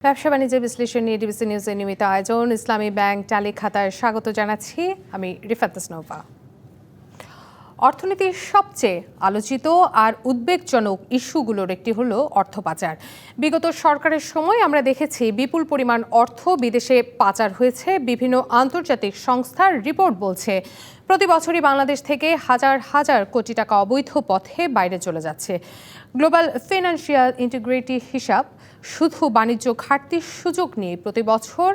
ব্যবসা বাণিজ্য বিশ্লেষণ নিয়ে ডিবিসি নিউজের নিয়মিত আয়োজন ইসলামী ব্যাংক টালি খাতায় স্বাগত জানাচ্ছি আমি রিফাত ইসনোভা। অর্থনীতির সবচেয়ে আলোচিত আর উদ্বেগজনক ইস্যুগুলোর একটি হলো অর্থ পাচার। বিগত সরকারের সময় আমরা দেখেছি বিপুল পরিমাণ অর্থ বিদেশে পাচার হয়েছে। বিভিন্ন আন্তর্জাতিক সংস্থার রিপোর্ট বলছে প্রতি বছরই বাংলাদেশ থেকে হাজার হাজার কোটি টাকা অবৈধ পথে বাইরে চলে যাচ্ছে। গ্লোবাল ফিনান্সিয়াল ইন্টিগ্রিটি হিসাব শুধু বাণিজ্য ঘাটতির সুযোগ নিয়ে প্রতি বছর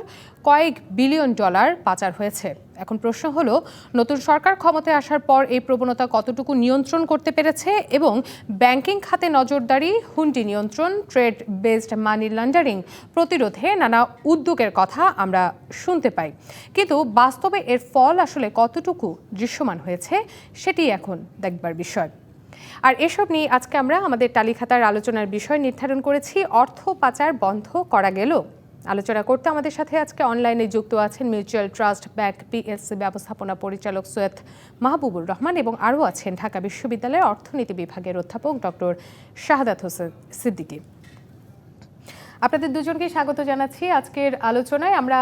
কয়েক বিলিয়ন ডলার পাচার হয়েছে। এখন প্রশ্ন হলো, নতুন সরকার ক্ষমতায় আসার পর এই প্রবণতা কতটুকু নিয়ন্ত্রণ করতে পেরেছে এবং ব্যাংকিং খাতে নজরদারি, হুন্ডি নিয়ন্ত্রণ, ট্রেড বেসড মানি লন্ডারিং প্রতিরোধে নানা উদ্যোগের কথা আমরা শুনতে পাই, কিন্তু বাস্তবে এর ফল আসলে কতটুকু দৃশ্যমান হয়েছে সেটি এখন দেখবার বিষয়। আর এসব নিয়ে আজকে আমরা আমাদের টালি খাতার আলোচনার বিষয় নির্ধারণ করেছি, অর্থ পাচার বন্ধ করা গেল। আলোচনা করতে আমাদের সাথে আজকে অনলাইনে যুক্ত আছেন মিউচুয়াল ট্রাস্ট ব্যাংক পিএলসি ব্যবস্থাপনা পরিচালক সৈয়দ মাহবুবুর রহমান এবং আরও আছেন ঢাকা বিশ্ববিদ্যালয়ের অর্থনীতি বিভাগের অধ্যাপক ডক্টর শাহাদাত হোসেন সিদ্দিকী। আপনাদের দুজনকে স্বাগত জানাচ্ছি আজকের আলোচনায়। আমরা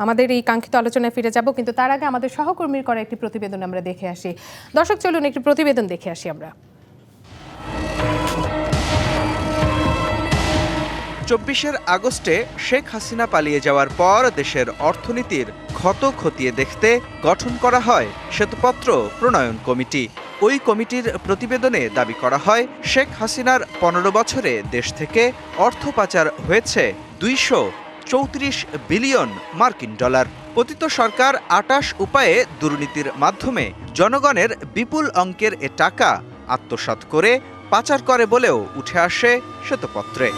আমাদের এই কাঙ্ক্ষিত আলোচনায় ফিরে যাব, কিন্তু তার আগে আমাদের সহকর্মীর করা একটি প্রতিবেদন আমরা দেখে আসি। দর্শক চলুন একটি প্রতিবেদন দেখে আসি আমরা। ২৪ আগস্টে শেখ হাসিনা পালিয়ে যাওয়ার পর দেশের অর্থনীতির ক্ষত খতিয়ে দেখতে গঠন করা হয় শ্বেতপত্র প্রণয়ন কমিটি। ওই কমিটির প্রতিবেদনে দাবি করা হয়, শেখ হাসিনার ১৫ বছরে দেশ থেকে অর্থ পাচার হয়েছে ২৩৪ বিলিয়ন মার্কিন ডলার। পতিত সরকার ২৮ উপায়ে দুর্নীতির মাধ্যমে জনগণের বিপুল অঙ্কের এ টাকা আত্মসাৎ করে পাচার করে বলেও উঠে আসে শ্বেতপত্রে।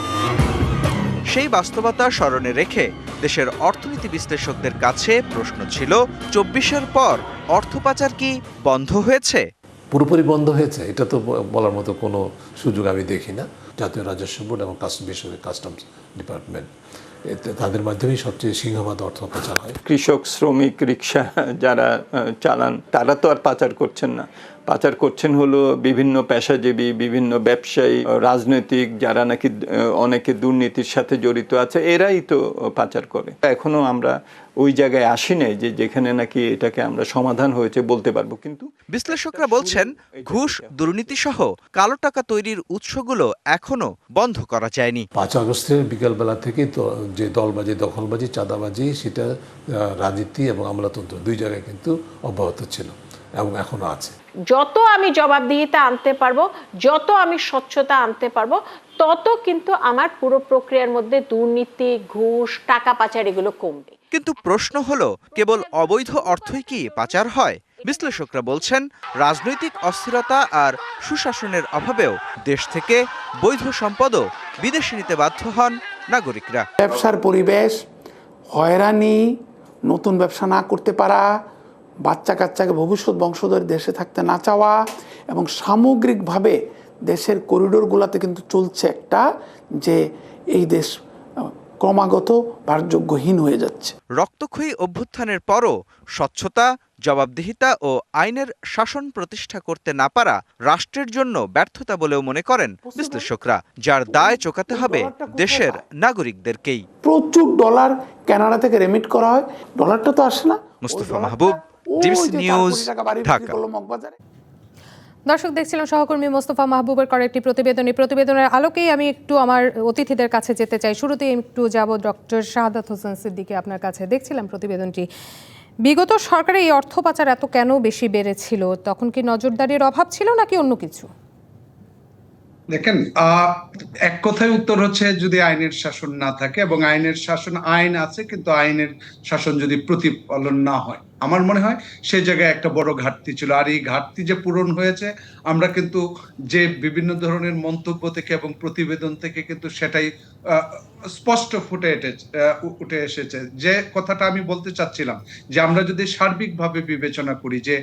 সেই বাস্তবতা স্মরণে রেখে দেশের অর্থনীতি বিশ্লেষকদের কাছে প্রশ্ন ছিল, ২৪-এর পর অর্থ পাচার কি বন্ধ হয়েছে? পুরোপুরি বন্ধ হয়েছে এটা তো বলার মতো কোনো সুযোগ আমি দেখি না। জাতীয় রাজস্ব বোর্ড এবং বেসরকারি কাস্টমস ডিপার্টমেন্ট তাদের মাধ্যমেই সবচেয়ে সিংহভাগ অর্থ পাচার হয়। কৃষক, শ্রমিক, রিক্সা যারা চালান তারা তো আর পাচার করছেন না। পাচার করছেন হলো বিভিন্ন পেশাজীবী, বিভিন্ন ব্যবসায়ী, রাজনৈতিক যারা নাকি অনেকে দুর্নীতির সাথে জড়িত আছে, এরাই তো পাচার করে। এখনো আমরা ওই জায়গায় আসি নাই যে যেখানে নাকি এটাকে আমরা সমাধান হয়েছে বলতে পারবো। কিন্তু বিশ্লেষকরা বলছেন, ঘুষ, দুর্নীতি সহ কালো টাকা তৈরির উৎসগুলো এখনো বন্ধ করা যায়নি। ৫ আগস্টের বিকালবেলা থেকে তো যে দলবাজি, দখলবাজি, চাঁদাবাজি, সেটা রাজনীতি এবং আমলাতন্ত্র দুই জায়গায় কিন্তু অব্যাহত ছিল এবং এখনো আছে। যত আমি জবাবদিহিতা আনতে পারবো, যত আমি স্বচ্ছতা আনতে পারবো, তত কিন্তু আমার পুরো প্রক্রিয়ার মধ্যে দুর্নীতি, ঘুষ, টাকা পাচার এগুলো কমবে। কিন্তু প্রশ্ন হলো, কেবল অবৈধ অর্থই কি পাচার হয়? বিশ্লেষকরা বলছেন, রাজনৈতিক অস্থিরতা আর সুশাসনের অভাবেও দেশ থেকে বৈধ সম্পদও বিদেশে নিতে বাধ্য হন নাগরিকরা। ব্যবসার পরিবেশ, হয়রানি, নতুন ব্যবসা না করতে পারা, বাচ্চা কাচ্চাকে ভবিষ্যৎ বংশধর দেশে থাকতে না চাওয়া এবং সামগ্রিকভাবে দেশের করিডোরগুলোতে কিন্তু চলছে একটা যে এই দেশ ক্রমাগত বাসযোগ্যহীন হয়ে যাচ্ছে। রক্তক্ষয়ী অভ্যুত্থানের পরও স্বচ্ছতা, জবাবদিহিতা ও আইনের শাসন প্রতিষ্ঠা করতে না পারা রাষ্ট্রের জন্য ব্যর্থতা বলেও মনে করেন বিশ্লেষকরা, যার দায় চোকাতে হবে দেশের নাগরিকদেরকেই। প্রচুর ডলার কানাডা থেকে রেমিট করা হয়, ডলারটা তো আসে না। মুস্তাফা মাহবুব, ডিবিসি নিউজ, ঢাকা। দর্শক দেখছিলাম সহকর্মী মোস্তফা মাহবুবের করা একটি প্রতিবেদন। এই প্রতিবেদনের আলোকেই আমি একটু আমার অতিথিদের কাছে যেতে চাই। শুরুতেই একটু যাব ডক্টর শাহাদাত হোসেন সিদ্দিকী আপনার কাছে। দেখছিলাম প্রতিবেদনটি, বিগত সরকারে এই অর্থ পাচার এত কেন বেশি বেড়েছিল? তখন কি নজরদারির অভাব ছিল নাকি অন্য কিছু? দেখেন, এক কথায় উত্তর হচ্ছে, যদি আইনের শাসন না থাকে এবং আইনের শাসন, আইন আছে কিন্তু আইনের শাসন যদি প্রতিপালন না হয়, আমার মনে হয় সেই জায়গায় একটা বড় ঘাটতি ছিল। আর এই ঘাটতি যে পূরণ হয়েছে, আমরা কিন্তু যে বিভিন্ন ধরনের মন্তব্য থেকে এবং প্রতিবেদন থেকে কিন্তু সেটাই স্পষ্ট উঠে এসেছে। যে কথাটা আমি বলতে চাচ্ছিলাম, যে আমরা যদি সার্বিকভাবে বিবেচনা করি যে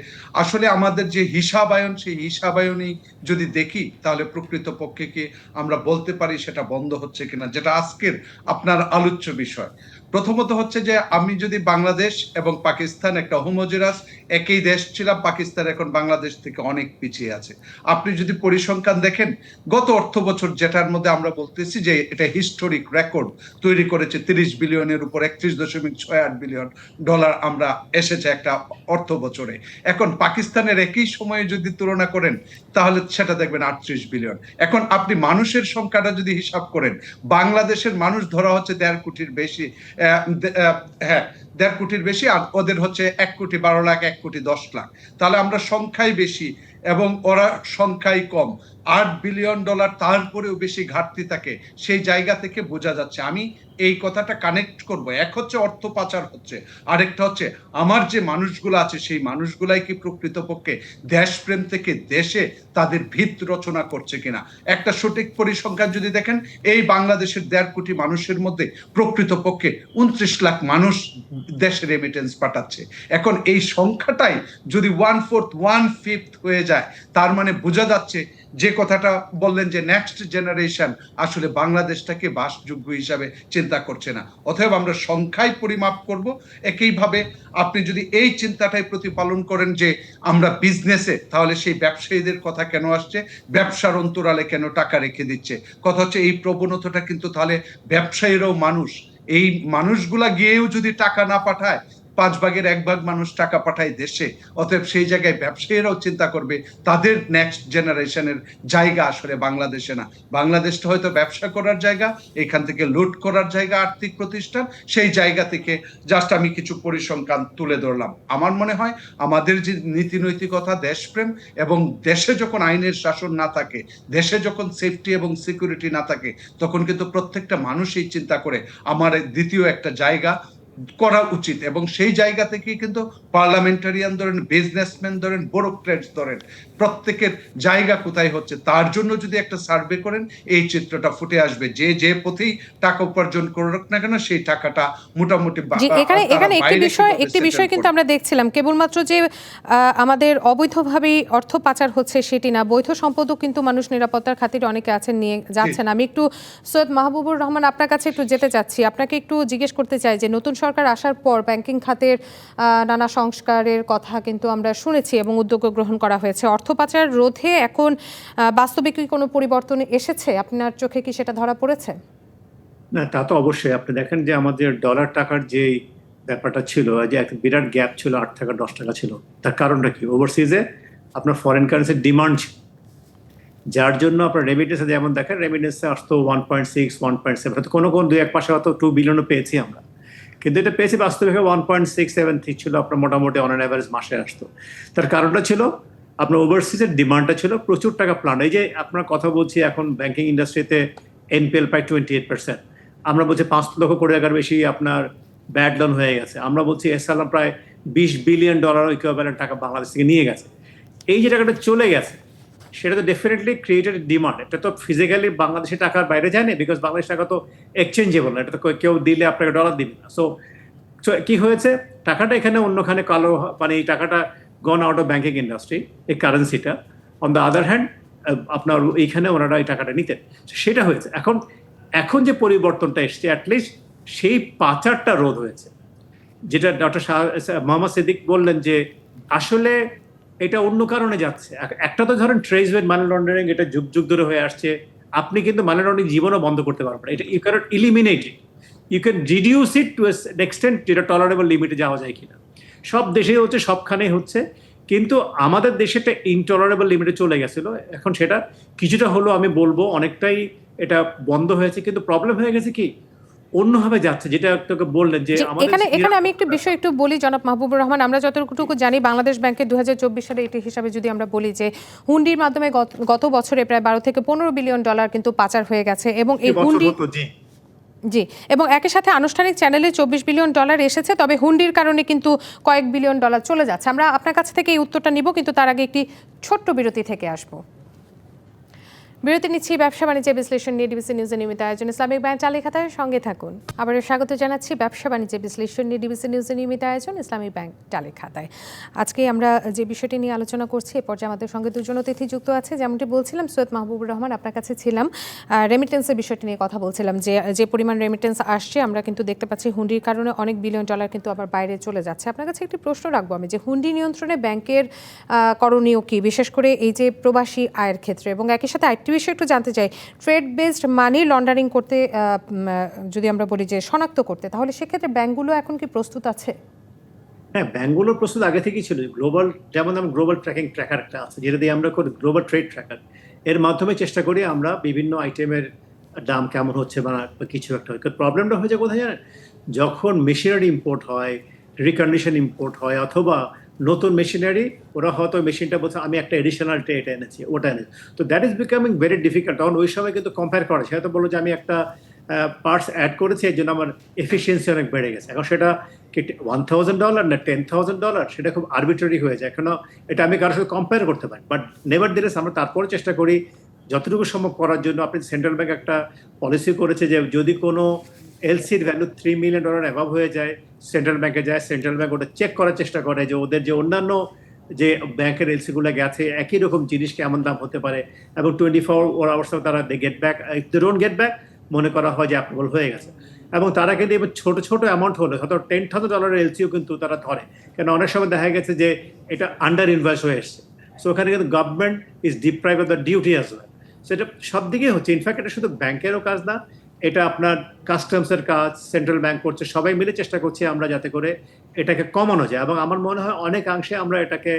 আসলে আমাদের যে হিসাবায়ন, সেই হিসাবায়নই যদি দেখি, তাহলে প্রকৃতপক্ষে কি আমরা বলতে পারি সেটা বন্ধ হচ্ছে কিনা, যেটা আজকের আপনার আলোচ্য বিষয়। প্রথমত হচ্ছে যে আমি যদি বাংলাদেশ এবং পাকিস্তান একটা হোমোজেনাস একই দেশ ছিলাম, পাকিস্তান এখন বাংলাদেশ থেকে অনেক পিছিয়ে আছে। আপনি যদি পরিসংখ্যান দেখেন, গত অর্থ বছর যেটার মধ্যে আমরা বলতেছি যে এটা হিস্টোরিক রেকর্ড তৈরি করেছে, 30 বিলিয়নের উপর 31.68 বিলিয়ন ডলার আমরা এসেছে একটা অর্থ বছরে। এখন পাকিস্তানের একই সময়ে যদি তুলনা করেন তাহলে সেটা দেখবেন 38 বিলিয়ন। এখন আপনি মানুষের সংখ্যাটা যদি হিসাব করেন, বাংলাদেশের মানুষ ধরা হচ্ছে 1.5 কোটির বেশি, 1.5 কোটির বেশি, আর ওদের হচ্ছে 1,12,00,000, 1,10,00,000। তাহলে আমরা সংখ্যায় বেশি এবং ওরা সংখ্যায় কম। $8 বিলিয়ন তারপরেও বেশি ঘাটতি থাকে, সেই জায়গা থেকে বোঝা যাচ্ছে। আমি এই কথাটা কানেক্ট করব, এক হচ্ছে অর্থ পাচার হচ্ছে, আরেকটা হচ্ছে আমার যে মানুষগুলো আছে সেই মানুষগুলাই কি প্রকৃতপক্ষে দেশপ্রেম থেকে দেশে তাদের ভিত রচনা করছে কিনা। একটা সঠিক পরিসংখ্যান যদি দেখেন, এই বাংলাদেশের 1.5 কোটি মানুষের মধ্যে প্রকৃতপক্ষে 29 লাখ মানুষ দেশে রেমিটেন্স পাঠাচ্ছে। এখন এই সংখ্যাটাই যদি 1/4 1/5 হয়ে যায়, তার মানে বোঝা যাচ্ছে যে কথাটা বললেন যে নেক্সট জেনারেশন আসলে বাংলাদেশটাকে বাসযোগ্য হিসাবে চিন্তা করছে না। অতএব আমরা সংখ্যায় পরিমাপ করব। একইভাবে আপনি যদি এই চিন্তাটাই প্রতিপালন করেন যে আমরা বিজনেসে, তাহলে সেই ব্যবসায়ীদের কথা কেন আসছে, ব্যবসার অন্তরালে কেন টাকা রেখে দিচ্ছে। কথা হচ্ছে এই প্রবণতাটা কিন্তু তাহলে ব্যবসায়ীরাও মানুষ, এই মানুষগুলা গিয়েও যদি টাকা না পাঠায়, 5 ভাগের 1 ভাগ মানুষ টাকা পাঠায় দেশে, অতএব সেই জায়গায় ব্যবসায়ীরাও চিন্তা করবে তাদের নেক্সট জেনারেশনের জায়গা আসলে বাংলাদেশে না। বাংলাদেশটা হয়তো ব্যবসা করার জায়গা, এখান থেকে লুট করার জায়গা, আর্থিক প্রতিষ্ঠান, সেই জায়গা থেকে জাস্ট আমি কিছু পরিসংখ্যান তুলে ধরলাম। আমার মনে হয় আমাদের যে নীতি নৈতিকতা, দেশপ্রেম, এবং দেশে যখন আইনের শাসন না থাকে, দেশে যখন সেফটি এবং সিকিউরিটি না থাকে, তখন কিন্তু প্রত্যেকটা মানুষই চিন্তা করে আমার দ্বিতীয় একটা জায়গা করা উচিত। এবং সেই জায়গা থেকে কিন্তু পার্লামেন্টারিয়ান ধরেন, বিজনেসম্যান ধরেন, ব্যুরোক্রেটস ধরেন, প্রত্যেকের জায়গা কোথায় হচ্ছে তার জন্য যদি একটা সার্ভে করেন, এই চিত্রটা ফুটে আসবে। যে যে পথেই টাকা উপার্জন করুক না কেন, সেই টাকাটা মোটামুটি এখানে একটি বিষয় কিন্তু আমরা দেখছিলাম, কেবলমাত্র যে আমাদের অবৈধভাবেই অর্থ পাচার হচ্ছে সেটি না, বৈধ সম্পদও কিন্তু মানুষ নিরাপত্তার খাতিরে অনেকে আছেন নিয়ে যাচ্ছেন। আমি একটু সৈয়দ মাহবুবুর রহমান আপনার কাছে একটু যেতে চাচ্ছি, আপনাকে একটু জিজ্ঞেস করতে চাই যে নতুন সরকার আসার পর ব্যাংকিং খাতের নানা সংস্কারের কথা কিন্তু আমরা শুনেছি এবং উদ্যোগ গ্রহণ করা হয়েছে। অর্থ পাচার রোধে এখন বাস্তবে কি কোনো পরিবর্তন এসেছে? আপনার চোখে কি সেটা ধরা পড়েছে? না, তা তো অবশ্যই। আপনি দেখেন যে আমাদের ডলার টাকার যে ব্যাপারটা ছিল, যে একটা বিরাট গ্যাপ ছিল, 8 টাকা 10 টাকা ছিল। তার কারণটা কি? ওভারসিজে আপনার ফরেন কারেন্সির ডিমান্ড ছিল, যার জন্য আপনার রেমিটেন্সে যেমন দেখেন, রেমিটেন্সে আসতো 1.6 1.7, হয়তো কোনো 2-1 মাসে হয়তো 2 বিলিয়নও পেয়েছি আমরা, কিন্তু এটা পেয়েছি বাস্তবে 1.673 ছিল আপনার মোটামুটি অন অ্যাভারেজ মাসে আসতো। তার কারণটা ছিল আপনার ওভারসিজের ডিমান্ডটা ছিল, প্রচুর টাকা প্ল্যান। এই যে আপনার কথা বলছি, এখন ব্যাংকিং ইন্ডাস্ট্রিতে এনপিএল প্রায় 28%, আমরা বলছি 5 লক্ষ কোটি টাকার বেশি আপনার ব্যাড লোন হয়ে গেছে। আমরা বলছি এসএলএম প্রায় $20 বিলিয়ন ইকুইভ্যালেন্ট টাকা বাংলাদেশ থেকে নিয়ে গেছে। এই যে টাকাটা চলে গেছে, সেটা তো ডেফিনেটলি ক্রিয়েটেড ডিমান্ড। এটা তো ফিজিক্যালি বাংলাদেশের টাকার বাইরে যায় না, বিকজ বাংলাদেশ টাকা তো এক্সচেঞ্জেবল না, এটা তো কেউ দিলে আপনাকে ডলার দিবে না। সো কি হয়েছে, টাকাটা এখানে অন্যখানে কালো, মানে এই টাকাটা gone out of banking industry, এই কারেন্সিটা। অন দ্য আদার হ্যান্ড আপনার এইখানে ওনারা এই টাকাটা নিতেন, সেটা হয়েছে। এখন যে পরিবর্তনটা এসছে, অ্যাটলিস্ট সেই পাচারটা রোধ হয়েছে। যেটা ডক্টর মোহাম্মদ সিদ্দিক বললেন যে আসলে এটা অন্য কারণে যাচ্ছে। একটা তো ধরেন ট্রেসওয়েট মানি লন্ডারিং, এটা যুগ যুগ ধরে হয়ে আসছে। আপনি কিন্তু মানি লন্ডারিং জীবনও বন্ধ করতে পারবেন, এটা you cannot eliminate it, you can reduce it to an extent যেটা টলারেবল লিমিটে যাওয়া যায় কিনা। সব দেশেই হচ্ছে, সবখানেই হচ্ছে, কিন্তু আমাদের দেশে একটা ইনটলারেবল লিমিটে চলে গেছিল। এখন সেটা কিছুটা হলো, আমি বলবো অনেকটাই এটা বন্ধ হয়েছে, কিন্তু প্রবলেম হয়ে গেছে কি অন্যভাবে যাচ্ছে, যেটা তোকে বললেন যে এখানে আমি একটু বিষয় একটু বলি জনাব মাহবুবুর রহমান। আমরা যতটুকু জানি, বাংলাদেশ ব্যাংকের 2024 সালে এটি হিসাবে যদি আমরা বলি যে হুন্ডির মাধ্যমে গত বছরে প্রায় 12 থেকে 15 বিলিয়ন ডলার কিন্তু পাচার হয়ে গেছে, এবং এই হুন্ডি জি, এবং একই সাথে আনুষ্ঠানিক চ্যানেলে 24 বিলিয়ন ডলার এসেছে, তবে হুন্ডির কারণে কিন্তু কয়েক বিলিয়ন ডলার চলে যাচ্ছে। আমরা আপনার কাছ থেকে এই উত্তরটা নিব, কিন্তু তার আগে একটি ছোট্ট বিরতি থেকে আসবো। বিরতি নিচ্ছি ব্যবসা বাণিজ্য বিশ্লেষণ নিয়ে ডিবিসি নিউজের নিয়মিত আয়োজন ইসলামিক ব্যাংক টালিখাতার সঙ্গে থাকুন। আবারও স্বাগত জানাচ্ছি ব্যবসা বাণিজ্য বিশ্লেষণ নিয়ে ডিবিসি নিউজের নিয়মিত আয়োজন ইসলামিক ব্যাংক টালিখাতায়। আজকে আমরা যে বিষয়টি নিয়ে আলোচনা করছি এ পর্যায়ে আমাদের সঙ্গে দুজন অতিথি যুক্ত আছে। যেমনটি বলছিলাম, সৈয়দ মাহবুবুর রহমান আপনার কাছে ছিলাম, রেমিটেন্সের বিষয়টি নিয়ে কথা বলছিলাম যে পরিমাণ রেমিটেন্স আসছে আমরা কিন্তু দেখতে পাচ্ছি হুন্ডির কারণে অনেক বিলিয়ন ডলার কিন্তু আবার বাইরে চলে যাচ্ছে। আপনার কাছে একটি প্রশ্ন রাখবো আমি, যে হুন্ডি নিয়ন্ত্রণে ব্যাংকের করণীয় কি, বিশেষ করে এই যে প্রবাসী আয়ের ক্ষেত্রে, এবং একই সাথে আরেকটি বিষয় একটু জানতে চাই, ট্রেড বেসড মানি লন্ডারিং করতে যদি আমরা বলি যে শনাক্ত করতে, তাহলে সেক্ষেত্রে ব্যাংকগুলো এখন কি প্রস্তুত আছে? হ্যাঁ, ব্যাংকগুলোর প্রস্তুত আগে থেকেই ছিল। গ্লোবাল, যেমন আমরা গ্লোবাল ট্র্যাকার একটা আছে যেটা দিয়ে আমরা করি গ্লোবাল ট্রেড ট্র্যাকার, এর মাধ্যমে চেষ্টা করি আমরা বিভিন্ন আইটেমের দাম কেমন হচ্ছে বা কিছু একটা হয়। প্রবলেমটা হয়েছে কোথায় জানেন, যখন মেশিনারি ইম্পোর্ট হয়, রিকন্ডিশন ইম্পোর্ট হয়, অথবা নতুন মেশিনারি, ওরা হয়তো মেশিনটা বলছে আমি একটা এডিশনাল এটা এনেছি, ওটা এনেছি, তো that is becoming very difficult. তখন ওই সময় কিন্তু কম্পেয়ার করা, সেটা তো বললো যে আমি একটা পার্টস অ্যাড করেছি, এর জন্য আমার এফিসিয়েন্সি অনেক বেড়ে গেছে। এখন সেটা $1,000 না $10,000, সেটা খুব আরবিট্রারি হয়ে যায়। এখনো এটা আমি কারোর সাথে কম্পেয়ার করতে পারি, বাট নেভার দিলেস আমরা তারপরে চেষ্টা করি যতটুকু সম্ভব করার জন্য। আপনি সেন্ট্রাল ব্যাংক একটা পলিসি করেছে যে যদি কোনো এলসির ভ্যালু $3 মিলিয়ন অ্যাভাব হয়ে যায়, সেন্ট্রাল ব্যাংকে যায়, সেন্ট্রাল ব্যাংক ওটা চেক করার চেষ্টা করে যে ওদের যে অন্যান্য যে ব্যাংকের এলসিগুলো গেছে একই রকম জিনিস কেমন দাম হতে পারে, এবং 24 আওয়ার্স তারা they get back, if they don't get back মনে করা হয় যে অ্যাপ্রুভাল হয়ে গেছে। এবং তারা কিন্তু এবার ছোট ছোট অ্যামাউন্ট হলে হয়তো $10,000 এলসিও কিন্তু তারা ধরে, কেন অনেক সময় দেখা গেছে যে এটা আন্ডার ইনভয়েস হয়ে এসছে। সো ওখানে কিন্তু government is deprive of the duty as well. সেটা সব দিকেই হচ্ছে। ইনফ্যাক্ট এটা শুধু ব্যাংকেরও কাজ না, এটা আপনার কাস্টমসের কাজ, সেন্ট্রাল ব্যাংক করছে, সবাই মিলে চেষ্টা করছি আমরা যাতে করে এটাকে কমানো যায়। এবং আমার মনে হয় অনেকাংশে আমরা এটাকে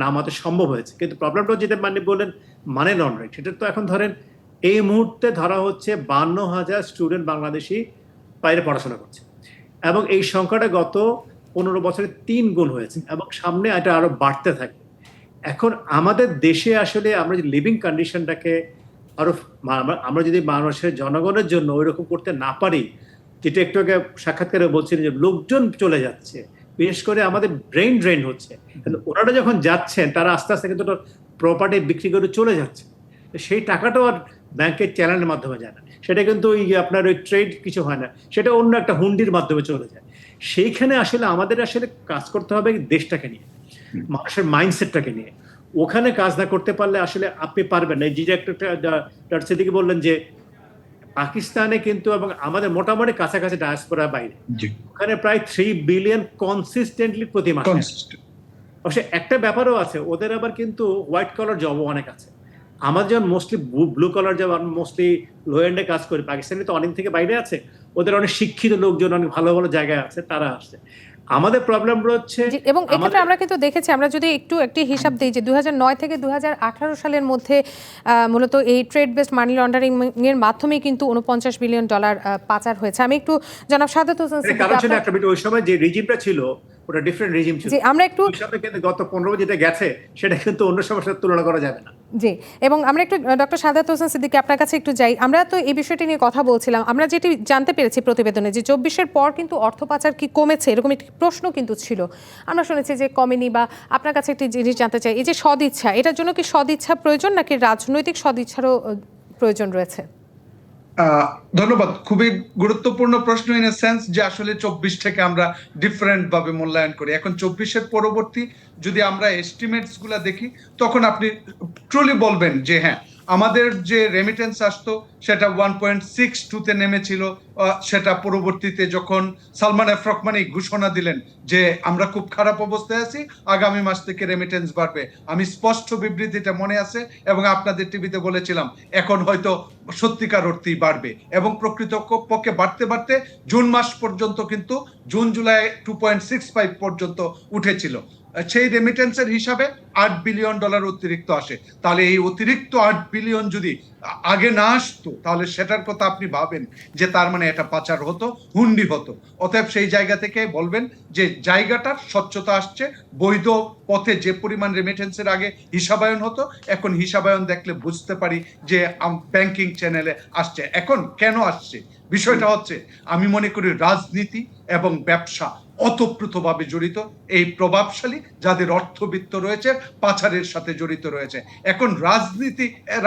নামাতে সম্ভব হয়েছে। কিন্তু প্রবলেমটা যেটা মানে বললেন মানি লন্ডারিং, সেটা তো এখন ধরেন এই মুহূর্তে ধরা হচ্ছে 52,000 স্টুডেন্ট বাংলাদেশি বাইরে পড়াশোনা করছে, এবং এই সংখ্যাটা গত 15 বছরে 3 গুণ হয়েছে, এবং সামনে এটা আরো বাড়তে থাকে। এখন আমাদের দেশে আসলে আমরা যে লিভিং কন্ডিশনটাকে আরো আমরা যদি মানুষের জনগণের জন্য ওই রকম করতে না পারি, যেটা একটু আগে সাক্ষাৎকারে বলছিলেন যে লোকজন চলে যাচ্ছে, বিশেষ করে আমাদের ব্রেন ড্রেন হচ্ছে, ওনারা যখন যাচ্ছেন তারা আস্তে আস্তে কিন্তু প্রপার্টি বিক্রি করে চলে যাচ্ছে, সেই টাকাটাও আর ব্যাংকের চ্যানেলের মাধ্যমে যায় না, সেটা কিন্তু ওই আপনার ওই ট্রেড কিছু হয় না, সেটা অন্য একটা হুন্ডির মাধ্যমে চলে যায়। সেইখানে আসলে আমাদের আসলে কাজ করতে হবে দেশটাকে নিয়ে, মানুষের মাইন্ডসেটটাকে নিয়ে। ওখানে কাজ না করতে পারলে আসলে আপনি পারবেন না। এই যে একটা ডক্টর সিদ্দিকী বললেন যে পাকিস্তানে কিন্তু এবং আমাদের মোটামুটি কাছাকাছি ডায়াসপোরা বাইরে, ওখানে প্রায় 3 বিলিয়ন কনসিস্টেন্টলি প্রতি মাসে। অবশ্য একটা ব্যাপারও আছে, ওদের আবার কিন্তু হোয়াইট কলার জবও অনেক আছে। আমাদের যেমন mostly blue collar job, mostly low এন্ডে কাজ করি, পাকিস্তানি তো অনেক থেকে বাইরে আছে, ওদের অনেক শিক্ষিত লোকজন অনেক ভালো ভালো জায়গায় আছে, তারা আসছে। আমাদের প্রবলেম হচ্ছে, এবং এক্ষেত্রে আমরা কিন্তু দেখেছি, আমরা যদি একটি হিসাব দিই যে 2009 থেকে 2018 সালের মধ্যে মূলত এই ট্রেড বেসড মানি লন্ডারিং এর মাধ্যমে কিন্তু $49 বিলিয়ন পাচার হয়েছে। আমি একটু জনাব সাদাত হোসেন সিদ্দিকী, ওই সময় যে রিজিমটা ছিল ওটা ডিফারেন্ট রিজিম ছিল, আমরা একটু গত 15 যেটা গেছে সেটা কিন্তু অন্য সময়ের সাথে তুলনা করা যাবে না। জি, এবং আমরা একটু ডক্টর সাদাত হোসেন সিদ্দিকী আপনার কাছে একটু যাই। আমরা তো এই বিষয়টি নিয়ে কথা বলছিলাম, আমরা যেটি জানতে পেরেছি প্রতিবেদনে যে 24-এর পর কিন্তু অর্থ পাচার কি কমেছে, এরকম একটি প্রশ্ন কিন্তু ছিল। আমরা শুনেছি যে কমেনি, বা আপনার কাছে একটি জিনিস জানতে চাই, এই যে সদিচ্ছা, এটার জন্য কি সদিচ্ছা প্রয়োজন নাকি রাজনৈতিক সদিচ্ছারও প্রয়োজন রয়েছে? ধন্যবাদ। খুবই গুরুত্বপূর্ণ প্রশ্ন, ইন এ সেন্স যে আসলে 24 থেকে আমরা ডিফারেন্ট ভাবে মূল্যায়ন করি। এখন 24-এর পরবর্তী যদি আমরা এস্টিমেটস গুলা দেখি, তখন আপনি ট্রুলি বলবেন যে হ্যাঁ, আমাদের যে রেমিটেন্স আসতো সেটা 1.62-তে নেমেছিল, সেটা পরবর্তীতে যখন সালমান এফ রহমানি ঘোষণা দিলেন যে আমরা খুব খারাপ অবস্থায় আছি, আগামী মাস থেকে রেমিটেন্স বাড়বে, আমি স্পষ্ট বিবৃতিটা মনে আছে এবং আপনাদের টিভিতে বলেছিলাম এখন হয়তো সত্যিকার অর্থেই বাড়বে, এবং প্রকৃত পক্ষে বাড়তে বাড়তে জুন মাস পর্যন্ত কিন্তু জুন জুলাই 2.65 পর্যন্ত উঠেছিল। সেই রেমিটেন্সের হিসাবে $8 বিলিয়ন অতিরিক্ত আসে। তাহলে এই অতিরিক্ত $8 বিলিয়ন যদি আগে না আসতো, তাহলে সেটার কথা আপনি ভাবেন যে তার মানে এটা পাচার হতো, হুন্ডি হতো। অতএব সেই জায়গা থেকে বলবেন যে জায়গাটার স্বচ্ছতা আসছে, বৈধ পথে যে পরিমাণ রেমিটেন্সের আগে হিসাবায়ন হতো, এখন হিসাবায়ন দেখলে বুঝতে পারি যে ব্যাংকিং চ্যানেলে আসছে। এখন কেন আসছে বিষয়টা হচ্ছে, আমি মনে করি রাজনীতি এবং ব্যবসা অতপ্রুতভাবে জড়িত, এই প্রভাবশালী যাদের অর্থবিত্ত রয়েছে পাচারের সাথে জড়িত রয়েছে। এখন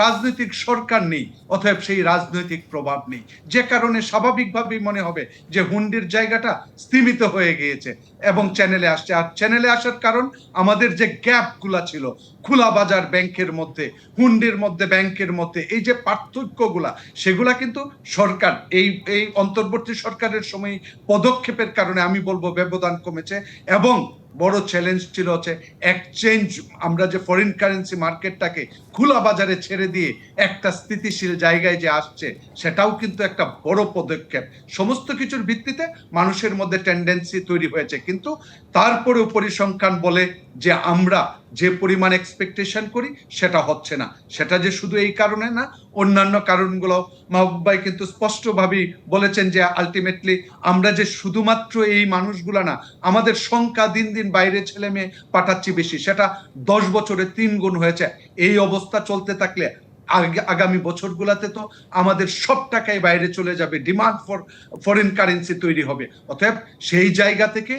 রাজনৈতিক সরকার নেই, অতএব সেই রাজনৈতিক প্রভাব নেই, যে কারণে স্বাভাবিকভাবেই মনে হবে যে হুন্ডির জায়গাটা স্তীমিত হয়ে গিয়েছে এবং চ্যানেলে আসছে। আর চ্যানেলে আসার কারণ আমাদের যে গ্যাপগুলা ছিল খোলা বাজার ব্যাংকের মধ্যে, হুন্ডির মধ্যে, ব্যাংকের মধ্যে, এই যে পার্থক্যগুলা, সেগুলা কিন্তু সরকার এই অন্তর্বর্তী সরকারের সময় পদক্ষেপের কারণে আমি বলবো ব্যবধান কমেছে। এবং বড় চ্যালেঞ্জ ছিল হচ্ছে এক্সচেঞ্জ, আমরা যে ফরেন কারেন্সি মার্কেটটাকে খোলা বাজারে ছেড়ে দিয়ে একটা স্থিতিশীল জায়গায় যে আসছে, সেটাও কিন্তু একটা বড় পদক্ষেপ। সমস্ত কিছুর ভিত্তিতে মানুষের মধ্যে টেন্ডেন্সি তৈরি হয়েছে, কিন্তু তারপরেও পরিসংখ্যান বলে যে আমরা যে পরিমাণ এক্সপেকটেশন করি সেটা হচ্ছে না। সেটা যে শুধু এই কারণে না, অন্যান্য কারণগুলো মাহবুব ভাই কিন্তু স্পষ্টভাবেই বলেছেন যে আলটিমেটলি আমরা যে শুধুমাত্র এই মানুষগুলা না, আমাদের সংখ্যা দিন দিন বাইরে ছেলে মেয়ে পাঠাচ্ছি বেশি, সেটা 10 বছরে 3 গুণ হয়েছে। এই অবস্থা চলতে থাকলে আগামী বছরগুলোতে তো আমাদের সব টাকাই বাইরে চলে যাবে, ডিমান্ড ফর ফরেন কারেন্সি তৈরি হবে। অতএব সেই জায়গা থেকে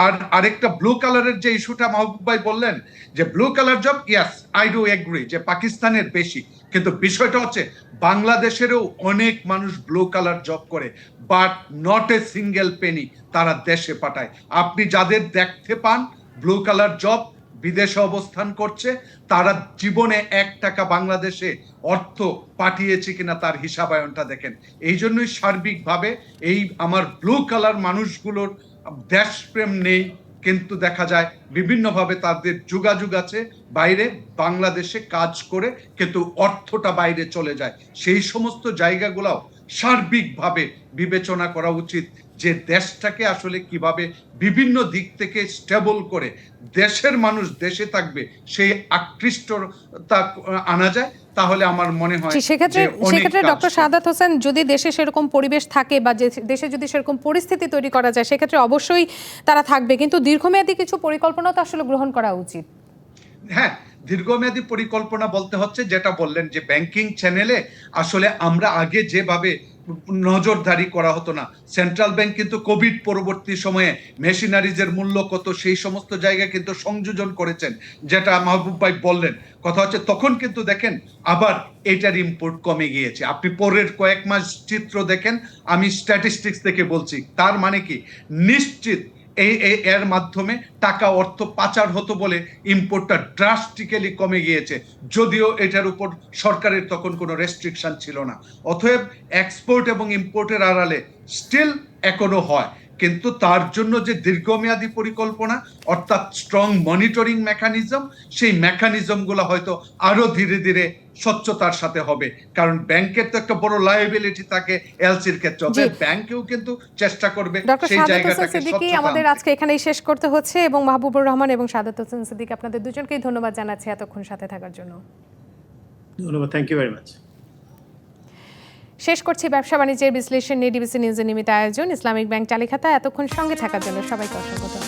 আর আরেকটা ব্লু কালারের যে ইস্যুটা মাহবুব ভাই বললেন যে blue colour job, yes I do agri যে পাকিস্তানের বেশি, কিন্তু বিষয়টা হচ্ছে বাংলাদেশেরও অনেক মানুষ ব্লু কালার জব করে, but not a single Penney তারা দেশে পাঠায়। আপনি যাদের দেখতে পান ব্লু কালার জব বিদেশে অবস্থান করছে, তারা জীবনে 1 টাকা বাংলাদেশে অর্থ পাঠিয়েছে কিনা তার হিসাবায়নটা দেখেন। এই জন্যই সার্বিকভাবে এই আমার ব্লু কালার মানুষগুলোর দেশপ্রেম নেই, কিন্তু দেখা যায় বিভিন্নভাবে তাদের যোগাযোগ আছে বাইরে, বাংলাদেশে কাজ করে কিন্তু অর্থটা বাইরে চলে যায়। সেই সমস্ত জায়গাগুলোও সার্বিকভাবে বিবেচনা করা উচিত যে দেশটাকে আসলে কিভাবে বিভিন্ন দিক থেকে স্টেবল করে দেশের মানুষ দেশে থাকবে, সেই আকৃষ্টতা আনা যায়। তাহলে আমার মনে হয় সেক্ষেত্রে ডক্টর সাদাত হোসেন, যদি দেশে সেরকম পরিবেশ থাকে বা দেশে যদি সেরকম পরিস্থিতি তৈরি করা যায়, সেক্ষেত্রে অবশ্যই তারা থাকবে, কিন্তু দীর্ঘমেয়াদী কিছু পরিকল্পনা তো আসলে গ্রহণ করা উচিত। হ্যাঁ, দীর্ঘমেয়াদী পরিকল্পনা বলতে হচ্ছে যেটা বললেন যে ব্যাংকিং চ্যানেলে আসলে আমরা আগে যেভাবে নজরদারি করা হতো না, সেন্ট্রাল ব্যাংক কিন্তু কোভিড পরবর্তী সময়ে মেশিনারিজের মূল্য কত সেই সমস্ত জায়গায় কিন্তু সংযোজন করেছেন, যেটা মাহবুব ভাই বললেন। কথা হচ্ছে তখন কিন্তু দেখেন আবার এটার ইম্পোর্ট কমে গিয়েছে। আপনি পরের কয়েক মাস চিত্র দেখেন, আমি স্ট্যাটিস্টিক্স থেকে বলছি, তার মানে কি নিশ্চিত এর মাধ্যমে টাকা অর্থ পাচার হতো বলে ইম্পোর্টটা ড্রাস্টিক্যালি কমে গিয়েছে, যদিও এটার উপর সরকারের তখন কোনো রেস্ট্রিকশন ছিল না। অতএব এক্সপোর্ট এবং ইম্পোর্টের আড়ালে স্টিল এখনো হয়, কিন্তু তার জন্য যে দীর্ঘমেয়াদী পরিকল্পনা অর্থাৎ স্ট্রং মনিটরিং মেকানিজম, সেই মেকানিজমগুলো হয়তো আরো ধীরে ধীরে স্বচ্ছতার সাথে হবে। কারণ ব্যাংকের তো একটা বড় লায়াবিলিটি থাকে এলসির ক্ষেত্রে, ব্যাংকেও কিন্তু চেষ্টা করবে সেই জায়গাটাকে স্বচ্ছতা। আমাদের আজকে এখানেই শেষ করতে হচ্ছে, এবং মাহবুবুর রহমান এবং সাদাত হোসেন সিদ্দিকী, আপনাদের দুজনকেই ধন্যবাদ জানাচ্ছি এতক্ষণ সাথে থাকার জন্য। ধন্যবাদ, থ্যাংক ইউ ভেরি মাচ। শেষ করছি ব্যবসা বাণিজ্যের বিশ্লেষণ নিয়ে ডিবিসি নিউজের নিয়মিত আয়োজন ইসলামিক ব্যাংক চালিখাতা। এতক্ষণ সঙ্গে থাকার জন্য সবাইকে অসংখ্য ধন্যবাদ।